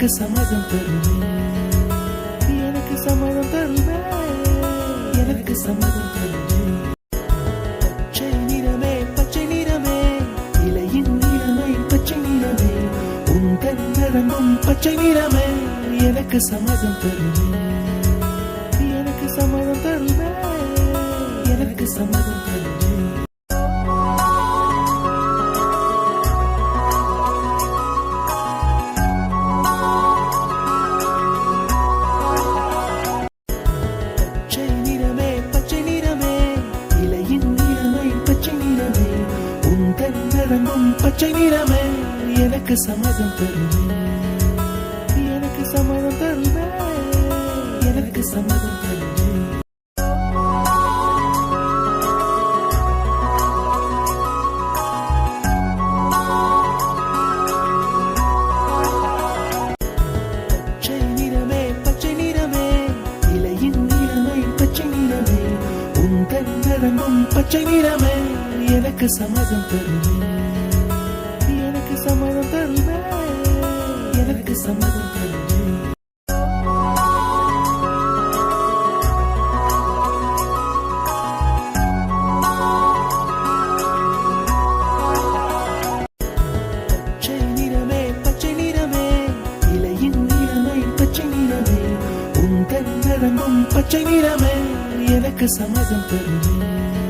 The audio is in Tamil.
எனக்கு சம்மதம் தருவே, எனக்கு சம்மதம் தருவே, எனக்கு சம்மதம் தருவே. பச்சை நிறமே பச்சை நிறமே, இலையின் நிறமை பச்சை நிறமே, உங்கள் நிறமும் பச்சை நிறமே, எனக்கு சம்மதம் தருவே, எனக்கு சம்மதம் தருவே, எனக்கு சம்மதம் தருவே. பச்சை நிறமே எனக்கு சம்மதம் தருவே, எனக்கு சம்மதம் தருவே, எனக்கு சம்மதம் தருவே. பச்சை நிறமே பச்சை நிறமே, இலையின் நிறமை பச்சை நிறமே, உங்கள் நிறமும் பச்சை நிறமே, எனக்கு சம்மதம் தருவே, எனக்கு சம்மதம் தருவே, எனக்கு சம்மதம் தருவே. பச்சை நிறமே பச்சை நிறமே, இலையின் நிறமை பச்சை நிறமே, உங்கள் நிறமும் பச்சை நிறமே, எனக்கு சம்மதம் தருவே,